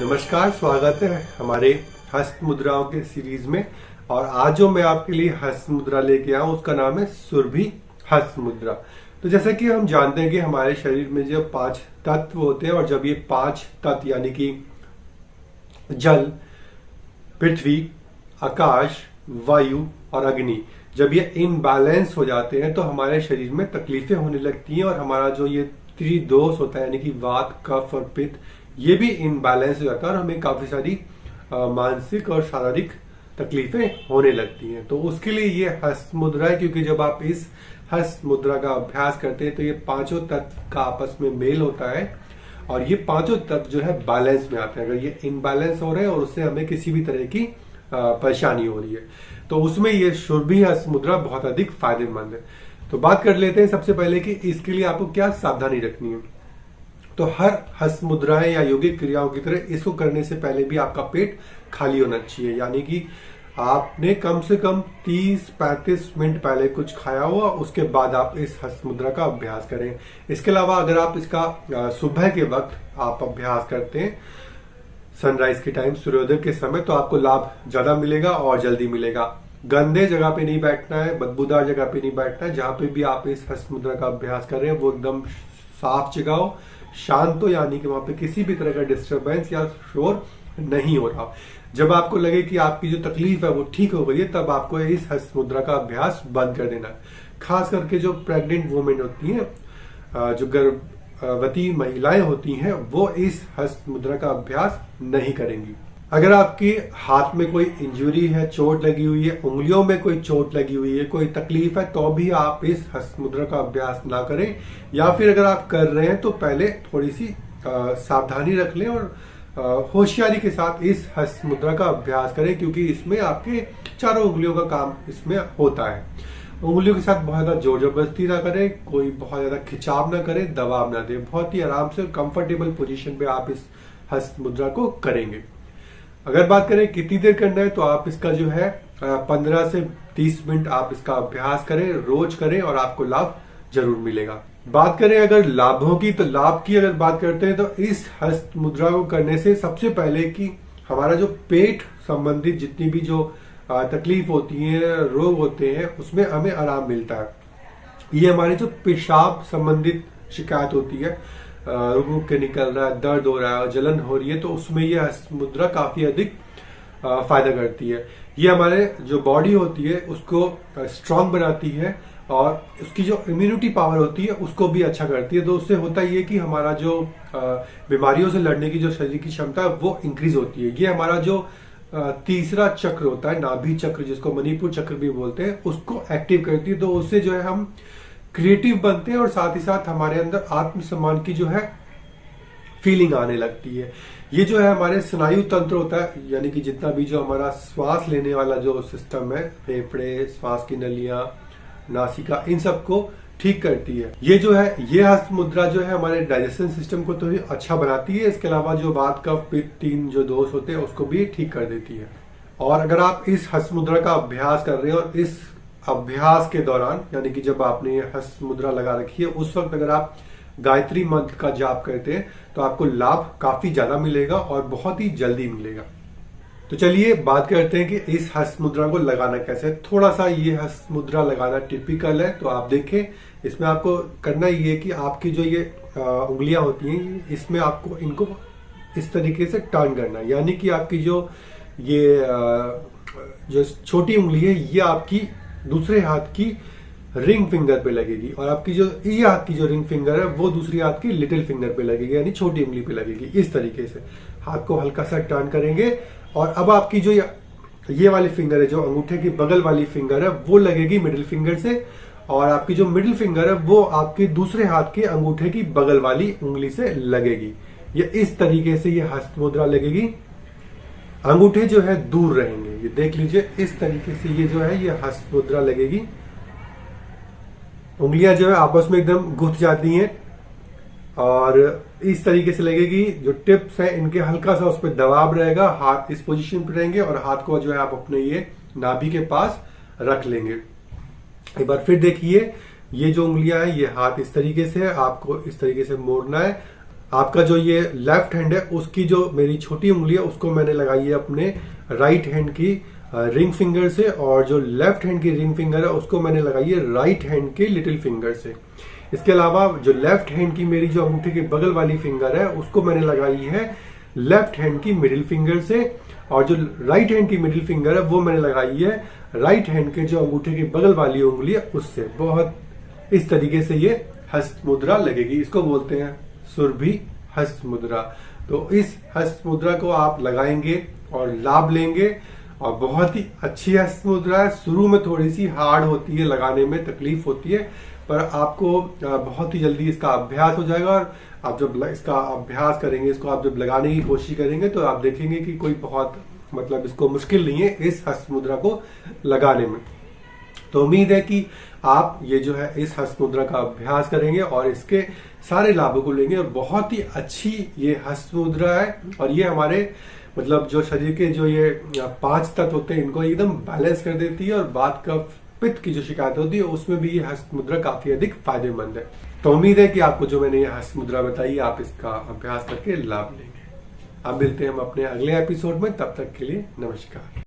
नमस्कार, स्वागत है हमारे हस्त मुद्राओं के सीरीज में। और आज जो मैं आपके लिए हस्त मुद्रा लेके आया हूं उसका नाम है सुरभि हस्त मुद्रा। तो जैसा कि हम जानते हैं कि हमारे शरीर में जो 5 तत्व होते हैं और जब ये 5 तत्व यानी कि जल, पृथ्वी, आकाश, वायु और अग्नि, जब ये इनबैलेंस हो जाते हैं तो हमारे शरीर में तकलीफें होने लगती हैं और हमारा जो ये त्रिदोष होता है यानी कि वात, कफ और पित्त, ये भी इनबैलेंस हो जाता है और हमें काफी सारी मानसिक और शारीरिक तकलीफें होने लगती हैं। तो उसके लिए ये हस्त मुद्रा है, क्योंकि जब आप इस हस्त मुद्रा का अभ्यास करते हैं तो ये पांचों तत्व का आपस में मेल होता है और ये पांचों तत्व जो है बैलेंस में आते हैं। अगर ये इनबैलेंस हो रहे हैं और उससे हमें किसी भी तरह की परेशानी हो रही है तो उसमें ये सुरभि हस्त मुद्रा बहुत अधिक फायदेमंद है। तो बात कर लेते हैं सबसे पहले कि इसके लिए आपको क्या सावधानी रखनी है। तो हर हस्त मुद्राएं या योगिक क्रियाओं की तरह इसको करने से पहले भी आपका पेट खाली होना चाहिए, यानी कि आपने कम से कम 30-35 मिनट पहले कुछ खाया हुआ, उसके बाद आप इस हस्त मुद्रा का अभ्यास करें। इसके अलावा अगर आप इसका सुबह के वक्त आप अभ्यास करते हैं, सनराइज के टाइम, सूर्योदय के समय, तो आपको लाभ ज्यादा मिलेगा और जल्दी मिलेगा। गंदे जगह पे नहीं बैठना है, बदबूदार जगह पे नहीं बैठना है। जहां पे भी आप इस हस्त मुद्रा का अभ्यास कर रहे हैं वो एकदम साफ जगह हो, शांत हो, यानी कि वहां पे किसी भी तरह का डिस्टरबेंस या शोर नहीं हो रहा। जब आपको लगे कि आपकी जो तकलीफ है वो ठीक हो गई है, तब आपको इस हस्त मुद्रा का अभ्यास बंद कर देना है। खास करके जो प्रेग्नेंट वुमेन होती हैं, जो गर्भवती महिलाएं होती हैं, वो इस हस्त मुद्रा का अभ्यास नहीं करेंगी। अगर आपके हाथ में कोई इंजरी है, चोट लगी हुई है, उंगलियों में कोई चोट लगी हुई है, कोई तकलीफ है, तो भी आप इस हस्त मुद्रा का अभ्यास ना करें। या फिर अगर आप कर रहे हैं तो पहले थोड़ी सी सावधानी रख लें और होशियारी के साथ इस हस्त मुद्रा का अभ्यास करें, क्योंकि इसमें आपके चारों उंगलियों का काम इसमें होता है। उंगलियों के साथ बहुत ज्यादा जोर जबरदस्ती ना करें, कोई बहुत ज्यादा खिंचाव ना करें, दबाव ना दें। बहुत ही आराम से कंफर्टेबल पोजीशन पे आप इस हस्त मुद्रा को करेंगे। अगर बात करें कितनी देर करना है, तो आप इसका जो है 15 से 30 मिनट आप इसका अभ्यास करें, रोज करें और आपको लाभ जरूर मिलेगा। बात करें अगर लाभों की, तो लाभ की अगर बात करते हैं तो इस हस्त मुद्रा को करने से सबसे पहले कि हमारा जो पेट संबंधित जितनी भी जो तकलीफ होती है, रोग होते हैं, उसमें हमें आराम मिलता है। ये हमारी जो पेशाब संबंधित शिकायत होती है, रुक रुक के निकल रहा है, दर्द हो रहा है, जलन हो रही है, तो उसमें ये हस्त मुद्रा काफी अधिक फायदा करती है। ये हमारे जो बॉडी होती है उसको स्ट्रांग बनाती है और उसकी जो इम्यूनिटी पावर होती है उसको भी अच्छा करती है। तो उससे होता ये कि हमारा जो बीमारियों से लड़ने की जो शरीर की क्षमता है वो इंक्रीज होती है। ये हमारा जो तीसरा चक्र होता है, नाभि चक्र, जिसको मणिपुर चक्र भी बोलते हैं, उसको एक्टिव करती है। तो उससे जो है हम क्रिएटिव बनते हैं और साथ ही साथ हमारे अंदर आत्मसम्मान की जो है फीलिंग आने लगती है। ये जो है हमारे स्नायु तंत्र होता है, यानी कि जितना भी जो हमारा श्वास लेने वाला जो सिस्टम है, फेफड़े, श्वास की नलियां, नासिका, इन सबको ठीक करती है। ये जो है ये हस्त मुद्रा जो है हमारे डाइजेशन सिस्टम को तो ही अच्छा बनाती है, इसके अलावा जो वात, कफ, पित्त, तीन जो दोष होते हैं उसको भी ठीक कर देती है। और अगर आप इस हस्त मुद्रा का अभ्यास कर रहे हैं और इस अभ्यास के दौरान, यानी कि जब आपने ये हस्त मुद्रा लगा रखी है, उस वक्त अगर आप गायत्री मंत्र का जाप करते हैं तो आपको लाभ काफी ज्यादा मिलेगा और बहुत ही जल्दी मिलेगा। तो चलिए बात करते हैं कि इस हस्त मुद्रा को लगाना कैसे। थोड़ा सा ये हस्त मुद्रा लगाना टिपिकल है, तो आप देखें इसमें आपको करना ये है कि आपकी जो ये उंगलियां होती हैं, इसमें आपको इनको इस तरीके से टर्न करना है, यानी कि आपकी जो ये जो छोटी उंगली है ये आपकी दूसरे हाथ की रिंग फिंगर पे लगेगी और आपकी जो ये हाथ की जो रिंग फिंगर है वो दूसरी हाथ की लिटिल फिंगर पे लगेगी, यानी छोटी उंगली पे लगेगी। इस तरीके से हाथ को हल्का सा टर्न करेंगे और अब आपकी जो ये वाली फिंगर है, जो अंगूठे की बगल वाली फिंगर है, वो लगेगी मिडिल फिंगर से, और आपकी जो मिडिल फिंगर है वो आपकी दूसरे हाथ के अंगूठे की बगल वाली उंगली से लगेगी। ये इस तरीके से ये हस्त मुद्रा लगेगी। अंगूठे जो है दूर रहेंगे, ये देख लीजिए, इस तरीके से ये जो है ये हस्त मुद्रा लगेगी। उंगलियां जो है आपस में एकदम गुथ जाती हैं और इस तरीके से लगेगी। जो टिप्स है इनके हल्का सा उस पर दबाव रहेगा, हाथ इस पोजीशन पे रहेंगे और हाथ को जो है आप अपने ये नाभि के पास रख लेंगे। एक बार फिर देखिए, ये जो उंगलियां हैं, ये हाथ इस तरीके से है, आपको इस तरीके से मोड़ना है। आपका जो ये लेफ्ट हैंड है उसकी जो मेरी छोटी उंगली है उसको मैंने लगाई है अपने राइट हैंड की रिंग फिंगर से, और जो लेफ्ट हैंड की रिंग फिंगर है उसको मैंने लगाई है राइट हैंड के लिटिल फिंगर से। इसके अलावा जो लेफ्ट हैंड की मेरी जो अंगूठे के बगल वाली फिंगर है उसको मैंने लगाई है लेफ्ट हैंड की मिडिल फिंगर से, और जो राइट हैंड की मिडिल फिंगर है वो मैंने लगाई है राइट हैंड के जो अंगूठे की बगल वाली उंगली है उससे। बहुत इस तरीके से ये हस्त मुद्रा लगेगी। इसको बोलते हैं सुरभि हस्त मुद्रा। तो इस हस्त मुद्रा को आप लगाएंगे और लाभ लेंगे, और बहुत ही अच्छी हस्त मुद्रा है। शुरू में थोड़ी सी हार्ड होती है, लगाने में तकलीफ होती है, पर आपको बहुत ही जल्दी इसका अभ्यास हो जाएगा। और आप जब इसका अभ्यास करेंगे, इसको आप जब लगाने की कोशिश करेंगे तो आप देखेंगे कि कोई बहुत मतलब इसको मुश्किल नहीं है इस हस्त मुद्रा को लगाने में। तो उम्मीद है कि आप ये जो है इस हस्त मुद्रा का अभ्यास करेंगे और इसके सारे लाभों को लेंगे। और बहुत ही अच्छी ये हस्त मुद्रा है, और ये हमारे मतलब जो शरीर के जो ये 5 तत्व होते हैं इनको एकदम बैलेंस कर देती है, और बात का पित्त की जो शिकायत होती है उसमें भी ये हस्त मुद्रा काफी अधिक फायदेमंद है। तो उम्मीद है कि आपको जो मैंने ये हस्त मुद्रा बताई आप इसका अभ्यास करके लाभ लेंगे। अब मिलते हैं हम अपने अगले एपिसोड में, तब तक के लिए नमस्कार।